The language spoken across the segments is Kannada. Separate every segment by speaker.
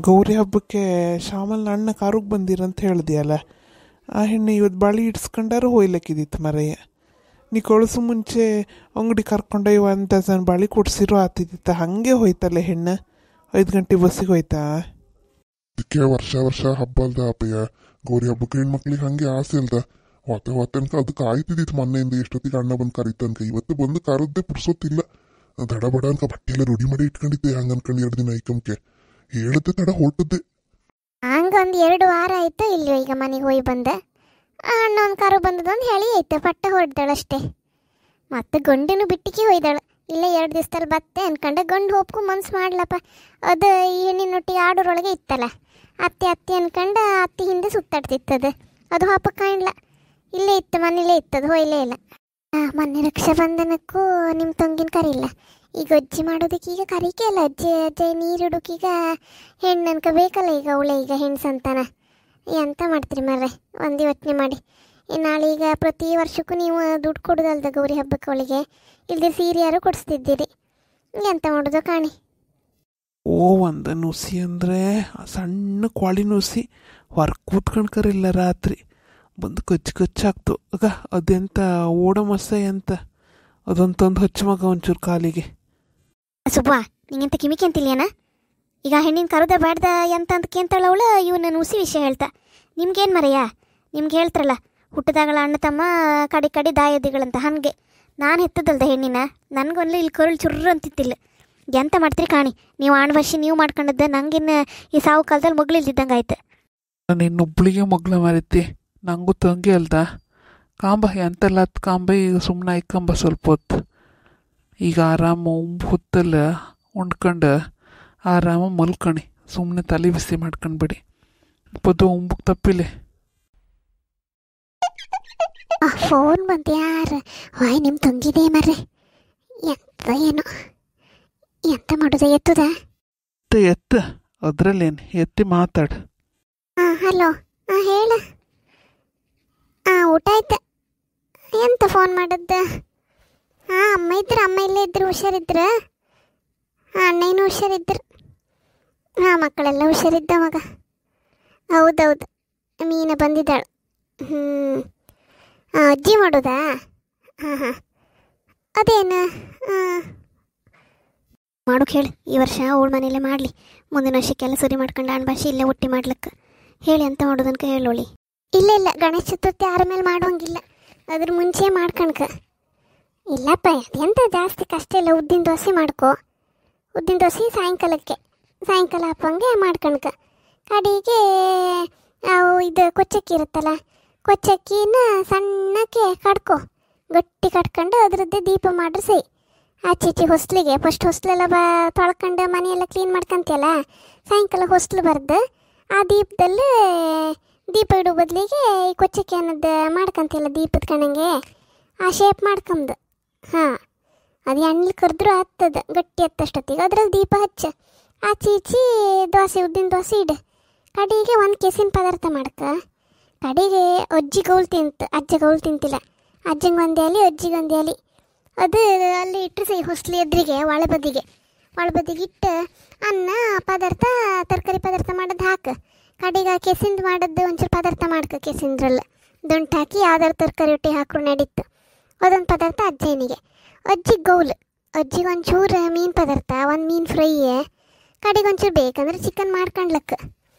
Speaker 1: ಗೌರಿ ಹಬ್ಬಕ್ಕೆ ಶ್ಯಾಮಲ್ನ ಅಣ್ಣ ಕಾರುಗೆ ಬಂದಿರಂತ ಹೇಳ್ದಿಯಲ್ಲ, ಆ ಹೆಣ್ಣು ಇವತ್ತು ಬಳಿ ಇಡ್ಸ್ಕೊಂಡಾರು ಹೋಯ್ಲಕ್ಕಿದ್ದಿತ್ತು ಮರೆಯ. ನೀ ಕಳಿಸು ಮುಂಚೆ ಅಂಗಡಿ ಕರ್ಕೊಂಡೊಯ್ಯುವ ಅಂತ ಡಜನ್ ಬಳಿ ಕೊಡ್ಸಿರೋ ಆತಿದ್ದಿತ್ತ. ಹಾಗೆ ಹೋಯ್ತಲ್ಲ ಹೆಣ್ಣು, 5 ಗಂಟೆ ಬಸ್ಸಿಗೆ ಹೋಯ್ತಾ.
Speaker 2: ಅದಕ್ಕೆ ವರ್ಷ ವರ್ಷ ಹಬ್ಬ ಅಲ್ದ ಅಪ್ಪಯ್ಯ, ಗೌರಿ ಹಬ್ಬಕ್ಕೆ ಹೆಣ್ಮಕ್ಳಿಗೆ ಹಂಗೆ ಆಸೆ ಅಲ್ದ. ಹೊತ್ತನಕ ಅದಕ್ಕೆ ಆಯ್ತಿದ್ದಿತ್ತು ಮೊನ್ನೆಯಿಂದ ಎಷ್ಟೊತ್ತಿಗೆ ಅಣ್ಣ ಬಂದು ಕರೀತನ್ಕ. ಇವತ್ತು ಬಂದು ಕರದ್ದೇ ಪುರ್ಸೊತ್ತಿಲ್ಲ. ದಡ ಬಡ ಅನ್ಕ ಬಟ್ಟೆ ಎಲ್ಲ ರೆಡಿ ಮಾಡಿ ಇಟ್ಕೊಂಡಿದ್ದೆ. ಹಂಗ ಅನ್ಕೊಂಡು 2 ದಿನ ಐಕಮ್ಕೆ ಹೇಳದ್ದೆ ತಡ ಹೊರಟದ್ದೆ.
Speaker 3: ಹಂಗೊಂದು 2 ವಾರ ಆಯ್ತು ಇಲ್ಲೋ ಈಗ ಮನೆಗೆ ಹೋಗಿ ಬಂದೆ. ಅಣ್ಣ ಒಂದು ಕಾರು ಬಂದದಂದು ಹೇಳಿ ಆಯ್ತು, ಪಟ್ಟ ಹೊಡೆದಳಷ್ಟೇ. ಮತ್ತೆ ಗಂಡಿನೂ ಬಿಟ್ಟಿಗೆ ಹೋಯ್ದಾಳು. ಇಲ್ಲ 2 ದಿವಸದಲ್ಲಿ ಬತ್ತೆ ಅನ್ಕೊಂಡೆ. ಗಂಡು ಹೋಗ್ಕೊ ಮನ್ಸು ಮಾಡ್ಲಪ್ಪ. ಅದು ಈ ಹೆಣ್ಣಿನೊಟ್ಟಿಗೆ ಆಡೋರೊಳಗೆ ಇತ್ತಲ್ಲ, ಅತ್ತೆ ಅತ್ತೆ ಅನ್ಕೊಂಡು ಅತ್ತೆ ಹಿಂದೆ ಸುತ್ತಾಡ್ತಿತ್ತದು. ಅದು ಹಬ್ಬ ಕಾಣಲ್ಲ, ಇಲ್ಲೇ ಇತ್ತು, ಮನೇಲೇ ಇತ್ತದು, ಹೋಯ್ಲೇ ಇಲ್ಲ. ಮೊನ್ನೆ ರಕ್ಷಾಬಂಧನಕ್ಕೂ ನಿಮ್ಮ ತಂಗಿನ ಕರಿಲ್ಲ. ಈಗ ಅಜ್ಜಿ ಮಾಡೋದಕ್ಕೆ ಈಗ ಕರಿಕೆ ಅಲ್ಲ. ಅಜ್ಜಿ ಅಜ್ಜಿ ನೀರಿಡೋಕೀಗ ಹೆಣ್ಣು ಅನ್ಕ ಬೇಕಲ್ಲ ಈಗ ಅವಳೆ ಈಗ ಹೆಣ್ಣು ಸಂತಾನ. ಎಂತ ಮಾಡ್ತೀರಿ ಮರ್ರೆ, ಒಂದು ಯೋಚನೆ ಮಾಡಿ. ನಾಳೆ ಈಗ ಪ್ರತಿ ವರ್ಷಕ್ಕೂ ನೀವು ದುಡ್ಡು ಕೊಡೋದಲ್ದ ಗೌರಿ ಹಬ್ಬಕ್ಕೆ ಅವಳಿಗೆ, ಇಲ್ಲದೆ ಸೀರೆ ಯಾರು ಕೊಡಿಸ್ತಿದ್ದೀರಿ. ಎಂತ ಮಾಡೋದು ಕಾಣಿ.
Speaker 1: ಓ ಒಂದು ನುಸಿ ಅಂದರೆ ಸಣ್ಣ ಕ್ವಾಳಿ ನುಸಿ ಹೊರಗೆ ಕೂತ್ಕೊಂಡು ಕರಿಲ್ಲ ರಾತ್ರಿ ಬಂದು ಕಚ್ಚಾಕ್ತು ಆಗ. ಅದೆಂತ ಓಡೋ ಮಸ ಅಂತ ಅದೊಂದು ತಂದು ಹಚ್ಚು ಮಗ ಒಂಚೂರು ಕಾಲಿಗೆ.
Speaker 3: ಸುಬ್ಬ ನಿಂಗೆಂತ ಕಿಮಿಕೆ ಅಂತಿಲ್ಲೇನ? ಈಗ ಹೆಣ್ಣಿನ ಕರುದ ಬ್ಯಾಡ್ದ ಎಂತ ಅಂತ ಕೇಂತಾಳವಳು. ಇವನ್ನ ನುಸಿ ವಿಷಯ ಹೇಳ್ತಾ ನಿಮ್ಗೇನು ಮರೆಯ? ನಿಮ್ಗೆ ಹೇಳ್ತಾರಲ್ಲ, ಹುಟ್ಟಿದಾಗಳ ಅಣ್ಣ ತಮ್ಮ ಕಡೆ ದಾಯದಿಗಳಂತ. ಹಾಗೆ ನಾನು ಹೆತ್ತದಲ್ದ ಹೆಣ್ಣಿನ, ನನಗೊಂದು ಇಲ್ಲಿ ಕರುಳು ಚುರ್ರು ಅಂತಿತ್ತಿಲ್ಲ. ಎಂತ ಮಾಡ್ತೀರಿ ಕಾಣಿ ನೀವು. ಆಣ್ವರ್ಷಿ ನೀವು ಮಾಡ್ಕೊಂಡದ್ದ, ನಂಗಿನ್ನು ಈ ಸಾವು ಕಾಲದಲ್ಲಿ ಮಗಳಿಲ್ದಿದ್ದಂಗೆ ಆಯ್ತು.
Speaker 1: ಇನ್ನೊಬ್ಳಿಗೆ ಮಗಳ ಮರಿತಿ, ನಂಗೂ ತಂಗಿ ಅಲ್ದ ಕಾಂಬ. ಎಂತೆಲ್ಲ ಹತ್ತು ಕಾಂಬ ಈಗ ಸುಮ್ಮನೆ ಇಕ್ಕಂಬ ಸ್ವಲ್ಪ ಹೊತ್ತು. ಈಗ ಆರಾಮ ಹೊತ್ತಲ್ಲ ಉಂಡ್ಕೊಂಡು ಆರಾಮ ಮಲ್ಕಣಿ. ಸುಮ್ಮನೆ ತಲೆ ಬಿಸಿ ಮಾಡ್ಕೊಂಡ್ಬಿಡಿ. ಪದ್ದು ಉಂಬಕ್ಕೆ ತಪ್ಪಿಲ್ಲ.
Speaker 3: ಫೋನ್ ಬಂತು ಯಾರು? ಹಾಯ್ ನಿಮ್ಮ ತಂಗಿದೇ ಮರ್ರೆ. ಎಂತ ಏನೋ ಎಂತ ಮಾಡೋದು? ಎತ್ತದ
Speaker 1: ಎತ್ತ ಅದ್ರಲ್ಲೇನು ಎತ್ತಿ ಮಾತಾಡು.
Speaker 3: ಹಲೋ, ಹೇಳ. ಊಟ ಆಯ್ತು. ಎಂತ ಫೋನ್ ಮಾಡದ್ದು? ಅಮ್ಮ ಇದ್ರು, ಅಮ್ಮ ಇಲ್ಲೇ ಇದ್ರು, ಹುಷಾರಿದ್ರು. ಅಣ್ಣ ಏನು ಹುಷಾರಿದ್ರು. ಮಕ್ಕಳೆಲ್ಲ ಹುಷಾರಿದ್ದ ಮಗ. ಹೌದೌದು, ಮೀನ ಬಂದಿದ್ದಾಳು. ಅಜ್ಜಿ ಮಾಡೋದಾ? ಹಾಂ ಅದೇನು ಮಾಡೋಕೆ ಹೇಳಿ. ಈ ವರ್ಷ ಅವಳ ಮನೇಲೆ ಮಾಡಲಿ, ಮುಂದಿನ ವರ್ಷಕ್ಕೆಲ್ಲ ಸರಿ ಮಾಡ್ಕೊಂಡು ಅಣ್ಬಾಷಿ ಇಲ್ಲೇ ಒಟ್ಟಿ ಮಾಡ್ಲಿಕ್ಕೆ ಹೇಳಿ. ಅಂತ ಮಾಡೋದನ್ಕ ಹೇಳೋಳಿ. ಇಲ್ಲ ಗಣೇಶ ಚತುರ್ಥಿ ಆದ್ಮೇಲೆ ಮಾಡೋಂಗಿಲ್ಲ, ಅದ್ರ ಮುಂಚೆ ಮಾಡ್ಕಣ್ಕ. ಇಲ್ಲಪ್ಪ ಎಂತ ಜಾಸ್ತಿ ಕಷ್ಟ ಇಲ್ಲ. ಉದ್ದಿನ ದೋಸೆ ಮಾಡ್ಕೊ. ಉದ್ದಿನ ದೋಸೆ ಸಾಯಂಕಾಲ ಹಾಪಂಗೆ ಮಾಡ್ಕಣ್ಕ. ಕಡೆಗೆ ಅವು ಇದು ಕೊಚ್ಚಕ್ಕಿ ಇರುತ್ತಲ್ಲ, ಕೊಚ್ಚಕ್ಕಿನ ಸಣ್ಣಕ್ಕೆ ಕಡ್ಕೊ. ಗಟ್ಟಿ ಕಟ್ಕೊಂಡು ಅದರದ್ದೇ ದೀಪ ಮಾಡ್ರೆ ಸೈ. ಆಚೀಚೆ ಹೊಸ್ಲಿಗೆ ಫಸ್ಟ್ ಹೊಸ್ಲೆಲ್ಲ ತೊಳ್ಕೊಂಡು ಮನೆಯೆಲ್ಲ ಕ್ಲೀನ್ ಮಾಡ್ಕೊಂತೀಯಲ್ಲ, ಸಾಯಂಕಾಲ ಹೊಸ್ಲು ಬರ್ದು ಆ ದೀಪದಲ್ಲಿ ದೀಪ ಇಡೋ ಬದಲಿಗೆ ಈ ಕೊಚ್ಚಕ್ಕಿ ಅನ್ನೋದು ಮಾಡ್ಕೊಂತೀಯಲ್ಲ ದೀಪದ ಕಣಂಗೆ, ಆ ಶೇಪ್ ಮಾಡ್ಕೊಂಬದು. ಅದು ಎಣ್ಣೆ ಕರೆದ್ರೂ ಹತ್ತದ ಗಟ್ಟಿ ಹತ್ತಷ್ಟೊತ್ತಿಗೆ ಅದ್ರಲ್ಲಿ ದೀಪ ಹಚ್ಚ. ಆಚೀಚಿ ದೋಸೆ ಉದ್ದಿನ ದೋಸೆ ಇಡು. ಕಡೆಗೆ ಒಂದು ಕೆಸಿನ ಪದಾರ್ಥ ಮಾಡ್ಕ. ಕಡೆಗೆ ಅಜ್ಜಿ ಗೌಲ್ ಅಜ್ಜ ಗೌಲ್ ತಿಂತಿಲ್ಲ. ಅಜ್ಜಂಗೆ ಒಂದೇ ಅಲಿ, ಅಜ್ಜಿಗೆ ಒಂದೇ ಅಲಿ. ಅದು ಅಲ್ಲಿ ಇಟ್ಟರೆ ಸೈ ಹೊಸ್ಲಿ ಎದುರಿಗೆ ಒಳ ಬದಿಗೆ ಇಟ್ಟು ಅನ್ನ ಪದಾರ್ಥ ತರಕಾರಿ ಪದಾರ್ಥ ಮಾಡೋದು ಹಾಕು. ಕಡೆಗೆ ಕೆಸಿಂದು ಮಾಡೋದು ಒಂಚೂರು ಪದಾರ್ಥ ಮಾಡ್ಕ. ಕೆಸಿಂದ್ರಲ್ಲಿ ದುಂಟು ಹಾಕಿ ಯಾವ್ದಾರು ತರಕಾರಿ ಒಟ್ಟಿ ಹಾಕ್ರು ನಡೀತು. ಅದೊಂದು ಪದಾರ್ಥ ಅಜ್ಜನಿಗೆ. ಅಜ್ಜಿಗೆ ಗೌಲ್, ಅಜ್ಜಿಗೆ ಒಂಚೂರು ಮೀನು ಪದಾರ್ಥ, ಒಂದು ಮೀನು ಫ್ರೈ. ಕಡೆಗೆ ಒಂಚೂರು ಬೇಕಂದ್ರೆ ಚಿಕನ್ ಮಾಡ್ಕೊಂಡ್ಲಕ್ಕ.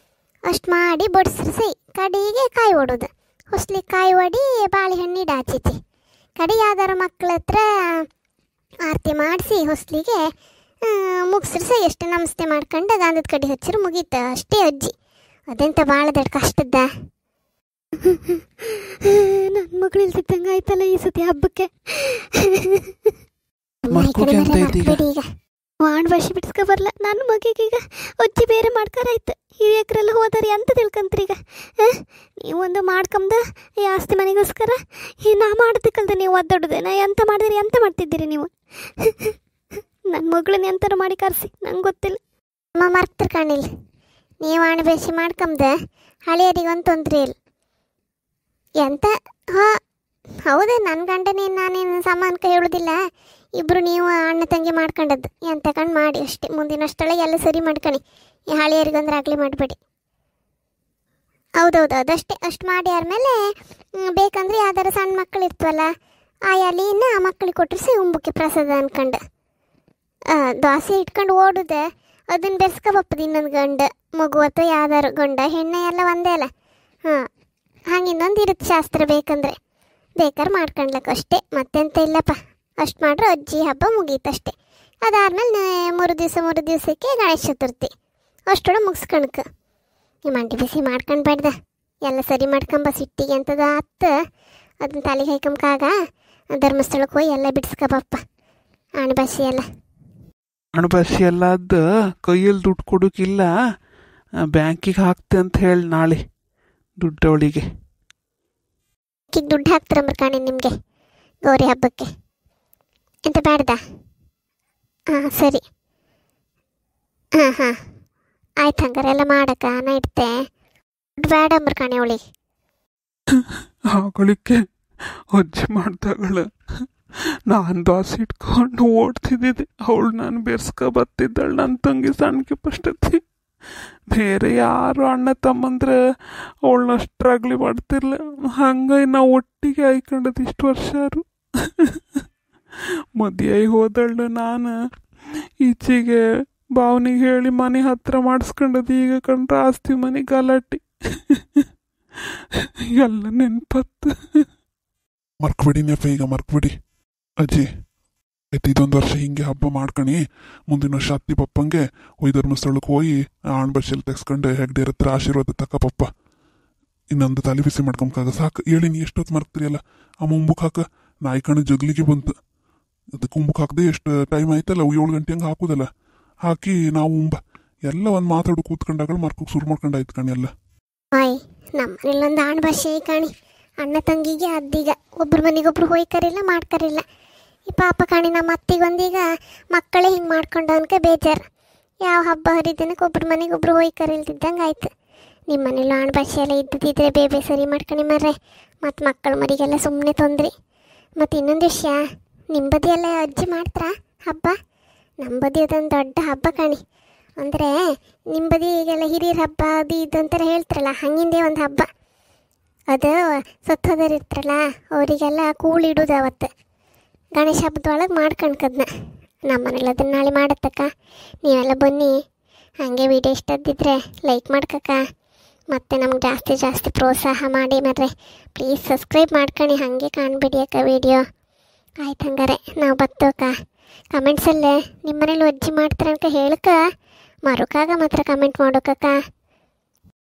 Speaker 3: ಅಷ್ಟು ಮಾಡಿ ಬಡಿಸ್ರಿ ಸೈ. ಕಡೆಗೆ ಕಾಯಿ ಹೊಡೋದು. ಹೊಸ್ಲಿಗೆ ಕಾಯಿ ಹೊಡಿ ಬಾಳೆಹಣ್ಣು ಇಡು ಆಚೀಚೆ. ಕಡೆ ಯಾವ್ದಾರು ಮಕ್ಳ ಹತ್ರ ಆರತಿ ಮಾಡಿಸಿ ಹೊಸ್ಲಿಗೆ ಮುಗಿಸ್ರಿ ಸೈ. ಎಷ್ಟು ನಮಸ್ತೆ ಮಾಡ್ಕೊಂಡು ಗಾಂಧದ ಕಡೆ ಹಚ್ಚಿರು ಮುಗೀತು ಅಷ್ಟೇ ಅಜ್ಜಿ. ಅದೆಂತ ಭಾಳ ದೊಡ್ಡ ಕಷ್ಟದ್ದ. ನನ್ನ ಮಗಳು ಇಲ್ದಿದ್ದಂಗೆ ಆಯ್ತಲ್ಲ ಈ ಸತಿ ಹಬ್ಬಕ್ಕೆ. ಈಗ ವಾಣ್ ಬಿಡ್ಸ್ಕೊ ಬರಲ್ಲ ನನ್ನ ಮಗಿಗೀಗ. ಅಜ್ಜಿ ಬೇರೆ ಮಾಡ್ಕಾರಾಯ್ತು. ಹಿರಿಯಕ್ರೆಲ್ಲ ಹೋದಾರಿ ಅಂತ ತಿಳ್ಕೊಂತ್ರಿ. ಈಗ ನೀವೊಂದು ಮಾಡ್ಕೊಂಬ ಈ ಆಸ್ತಿ ಮನೆಗೋಸ್ಕರ ನಾ ಮಾಡೋದಕ್ಕಲ್ದ ನೀವು ಒದ್ದಾಡೋದೆ. ನಾ ಎಂತ ಮಾಡಿದ್ರಿ, ಎಂತ ಮಾಡ್ತಿದ್ದೀರಿ ನೀವು? ನನ್ನ ಮಗಳನ್ನ ಎಂತಾರು ಮಾಡಿ ಕರೆಸಿ, ನಂಗೆ ಗೊತ್ತಿಲ್ಲ. ಅಮ್ಮ ಮರ್ತಿರ್ ಕಾಣಿಲ್ಲ. ನೀವು ಹಣ ಬೇಸಿ ಮಾಡ್ಕೊಂಬ ಹಳೆಯರಿಗೆ ಒಂದು ತೊಂದರೆ ಇಲ್ಲ. ಎಂತ ಹೌದೇ, ನನ್ನ ಗಂಡನೇನು ನಾನೇನು ಸಮಾನಕ ಹೇಳೋದಿಲ್ಲ. ಇಬ್ಬರು ನೀವು ಅಣ್ಣ ತಂಗಿ ಮಾಡ್ಕೊಂಡದ್ದು ಎಂತ ಕಣ್ಣು ಮಾಡಿ ಅಷ್ಟೇ. ಮುಂದಿನಷ್ಟೊಳಗೆ ಎಲ್ಲ ಸರಿ ಮಾಡ್ಕೊಳಿ. ಹಳಿಯರಿಗಂದ್ರೆ ಆಗಲಿ ಮಾಡಬೇಡಿ. ಹೌದೌದು, ಅದಷ್ಟೇ. ಅಷ್ಟು ಮಾಡಿ ಆದಮೇಲೆ ಬೇಕಂದ್ರೆ ಯಾವ್ದಾರು ಸಣ್ಣ ಮಕ್ಕಳು ಇರ್ತವಲ್ಲ, ಆ ಎಲೆನ ಆ ಮಕ್ಕಳಿಗೆ ಕೊಟ್ಟರೆ ಉಂಬುಕ್ಕೆ ಪ್ರಸಾದ ಅನ್ಕೊಂಡು ದೋಸೆ ಇಟ್ಕೊಂಡು ಓಡುದೆ, ಅದನ್ನು ಬೆರೆಸ್ಕೊಬಪ್ಪದು ಇನ್ನೊಂದು ಗಂಡ ಮಗು ಅಥವಾ ಯಾವ್ದಾರು ಗಂಡ ಹೆಣ್ಣೆ ಎಲ್ಲ ಒಂದೇ ಅಲ್ಲ. ಹಾಂ, ಹಂಗೆ ಇನ್ನೊಂದು ಇರುತ್ತೆ ಶಾಸ್ತ್ರ. ಬೇಕಾದ್ರೆ ಮಾಡ್ಕೊಂಡ್ಲಕ್ಕ ಅಷ್ಟೇ, ಮತ್ತೆಂತ ಇಲ್ಲಪ್ಪ. ಅಷ್ಟು ಮಾಡ್ರೆ ಅಜ್ಜಿ ಹಬ್ಬ ಮುಗೀತಷ್ಟೇ. ಅದಾದ್ಮೇಲೆ 3 ದಿವಸಕ್ಕೆ ಗಣೇಶ ಚತುರ್ಥಿ. ಅಷ್ಟೊಳ ಮುಗಿಸ್ಕಣಕ್ಕೆ ಈ ಮಂಡಿ ಬಿಸಿ ಮಾಡ್ಕೊಂಡ್ಬೇಡ್ದ, ಎಲ್ಲ ಸರಿ ಮಾಡ್ಕೊಂಬ. ಸಿಟ್ಟಿಗೆ ಅಂತದ ಅತ್ತ ಅದನ್ನ ತಲೆಗೆ ಹಾಕೊಂಬಾಗ ಧರ್ಮಸ್ಥಳಕ್ಕೆ ಹೋಗಿ ಎಲ್ಲ ಬಿಡಿಸ್ಕೊಬಪ್ಪ. ಅಣಬಾಸಿ ಎಲ್ಲ
Speaker 1: ಅಣಬಾಸಿ ಎಲ್ಲ ಅದು ಕೈಯಲ್ಲಿ ದುಡ್ಡು ಕೊಡೋಕ್ಕಿಲ್ಲ, ಬ್ಯಾಂಕಿಗೆ ಹಾಕ್ತೆ ಅಂತ ಹೇಳಿ ನಾಳೆ ದುಡ್ಡು ಅವಳಿಗೆ.
Speaker 3: ದುಡ್ಡು ಹಾಕ್ತಾರಂಬ್ರ ಕಾಣಿ ನಿಮಗೆ ಗೌರಿ ಹಬ್ಬಕ್ಕೆ. ಎಂತ ಬೇಡ್ದ? ಹಾಂ ಸರಿ. ಹಾಂ ಆಯ್ತು, ಹಂಗಾರೆ ಎಲ್ಲ ಮಾಡಕ್ಕ ನಾ ಇಡ್ತೆ. ದುಡ್ಡು ಬೇಡ ಅಂಬ್ರ ಕಾಣಿ ಅವಳಿಗೆ.
Speaker 1: ಆಗಳಿಕೆ ಅಜ್ಜಿ ಮಾಡ್ದಾಗಳ ನಾನು ದೋಸೆ ಇಟ್ಕೊಂಡು ಓಡ್ತಿದ್ದಿದ್ದೆ, ಅವಳು ನಾನು ಬೆರ್ಸ್ಕೊ ಬತ್ತಿದ್ದಾಳೆ. ನನ್ನ ತಂಗಿ ಸಣ್ಣಕ್ಕೆ ಪಷ್ಟತಿ. ಬೇರೆ ಯಾರು ಅಣ್ಣ ತಮ್ಮಂದ್ರೆ ಅವಳನ್ನ ಅಷ್ಟ್ರಾಗ್ಲಿ ಮಾಡ್ತಿರ್ಲ. ಹಂಗಾಗಿ ನಾವು ಒಟ್ಟಿಗೆ ಆಯ್ಕೊಂಡದ್ದು ಇಷ್ಟು ವರ್ಷ. ಮದುವೆ ಹೋದಳು. ನಾನು ಈಚೆಗೆ ಭಾವನಿಗೆ ಹೇಳಿ ಮನೆ ಹತ್ರ ಮಾಡಿಸ್ಕೊಂಡದ್ದು. ಈಗ ಕಂಡ್ರೆ ಆಸ್ತಿ ಮನೆ ಗಲಾಟೆ ಎಲ್ಲ ನೆನ್ಪತ್ತು.
Speaker 2: ಮರ್ಕ್ಬಿಡಿ ನೆಪ, ಈಗ ಮರ್ಕ್ಬಿಡಿ ಅಜ್ಜಿ. ಆಯ್ತು, ಇದೊಂದು ವರ್ಷ ಹಿಂಗೆ ಹಬ್ಬ ಮಾಡ್ಕಣಿ. ಮುಂದಿನ ವರ್ಷ ಅತ್ತಿ ಪಪ್ಪಂಗೆ ಹೋಯ್ ಧರ್ಮಸ್ಥಳಕ್ಕೆ ಹೋಗಿ ಆಣ್ಬರ್ಷೆಲ್ಲ ತೆಗ್ಸ್ಕೊಂಡು ಹೆಗ್ಡೆ ಹತ್ರ ಆಶೀರ್ವಾದ ತಕ್ಕ ಪಪ್ಪ. ಇನ್ನೊಂದು ತಲೆ ಬಿಸಿ ಮಾಡ್ಕೊಂಬಾಗ ಸಾಕು. ಹೇಳಿ ನೀ ಎಷ್ಟೊತ್ತು ಮರ್ಕ್ತಿರಿಯಲ್ಲ. ಆ ಮುಂಬುಕ್ ಹಾಕ ನಾಯಿ ಕಣ್ಣು ಜಗ್ಲಿಗೆ ಬಂತು. ಅದಕ್ಕೆ ಉಂಬುಕ್ ಹಾಕದೆ ಎಷ್ಟು ಟೈಮ್ ಆಯ್ತಲ್ಲ, 7 ಗಂಟೆ ಹಂಗೆ ಹಾಕೋದಲ್ಲ. ಹಾಕಿ ನಾವು ಎಲ್ಲ ಒಂದು ಮಾತಾಡು ಕೂತ್ಕೊಂಡಾಗ ಮರ್ಕೋಕೆ ಶುರು ಮಾಡ್ಕೊಂಡಾಯ್ತು ಕಣಿ ಎಲ್ಲ.
Speaker 3: ಆಯ್ ನಮ್ಮನೆಲ್ಲೊಂದು ಆಣ್ಬಾಷೆ ಕಾಣಿ. ಅಣ್ಣ ತಂಗಿಗೆ ಅದ್ದೀಗ ಒಬ್ರು ಮನೆಗೊಬ್ರು ಹೋಯ್ಕರಿಲ್ಲ ಮಾಡ್ಕರಿಲ್ಲ. ಈ ಪಾಪ ಕಾಣಿ ನಮ್ಮ ಅತ್ತಿಗೊಂದೀಗ ಮಕ್ಕಳೇ ಹಿಂಗೆ ಮಾಡ್ಕೊಂಡು ಅನ್ಕೆ ಬೇಜಾರು. ಯಾವ ಹಬ್ಬ ಹರಿದಿನಕ್ಕೆ ಒಬ್ರು ಮನೆಗೊಬ್ರು ಹೋಯ್ಕರಿಲ್ದಿದ್ದಂಗೆ ಆಯ್ತು. ನಿಮ್ಮ ಮನೇಲಿ ಆಣ್ಬಾಷೆ ಎಲ್ಲ ಇದ್ದಿದ್ರೆ ಬೇಬೆ ಸರಿ ಮಾಡ್ಕಣಿ ಮರ್ರೆ. ಮತ್ತು ಮಕ್ಕಳ ಮರಿಗೆಲ್ಲ ಸುಮ್ಮನೆ ತೊಂದ್ರಿ. ಮತ್ತು ಇನ್ನೊಂದು ವಿಷಯ, ನಿಮ್ಮ ಬದಿ ಎಲ್ಲ ಅಜ್ಜಿ ಮಾಡ್ತಾರಾ ಹಬ್ಬ? ನಮ್ಮ ಬದಿ ಅದೊಂದು ದೊಡ್ಡ ಹಬ್ಬ ಕಾಣಿ. ಅಂದರೆ ನಿಮ್ಮ ಬದಿ ಈಗೆಲ್ಲ ಹಿರಿಯರ ಹಬ್ಬ ಅದು ಇದು ಅಂತಾರೆ ಹೇಳ್ತಾರಲ್ಲ, ಹಂಗಿಂದೇ ಒಂದು ಹಬ್ಬ. ಅದು ಸತ್ತೋದವ್ರು ಇರ್ತಾರಲ್ಲ ಅವರಿಗೆಲ್ಲ ಕೂಳಿಡೋದು ಅವತ್ತು. ಗಣೇಶ ಹಬ್ಬದೊಳಗೆ ಮಾಡ್ಕಣ್ಕದ್ನ. ನಮ್ಮ ಮನೇಲಿ ಅದನ್ನ ನಾಳೆ ಮಾಡತ್ತಕ್ಕ. ನೀವೆಲ್ಲ ಬನ್ನಿ. ಹಾಗೆ ವಿಡಿಯೋ ಇಷ್ಟ ಇದ್ದಿದ್ರೆ ಲೈಕ್ ಮಾಡ್ಕಕ್ಕ. ಮತ್ತು ನಮ್ಗೆ ಜಾಸ್ತಿ ಪ್ರೋತ್ಸಾಹ ಮಾಡಿ ಮರ್ರೆ. ಪ್ಲೀಸ್ ಸಬ್ಸ್ಕ್ರೈಬ್ ಮಾಡ್ಕೊಳ್ಳಿ, ಹಾಗೆ ಕಾಣ್ಬಿಡಿ ಅಕ್ಕ ವಿಡಿಯೋ. ಆಯ್ತು, ಹಂಗಾರೆ ನಾವು ಬತ್ತೋಕ. ಕಮೆಂಟ್ಸಲ್ಲೇ ನಿಮ್ಮ ಮನೇಲಿ ಅಜ್ಜಿ ಮಾಡ್ತಾರೆ ಅಂತ ಹೇಳಕ್ಕ ಮರುಕಾಗ ಮಾತ್ರ ಕಮೆಂಟ್ ಮಾಡೋಕಕ್ಕ.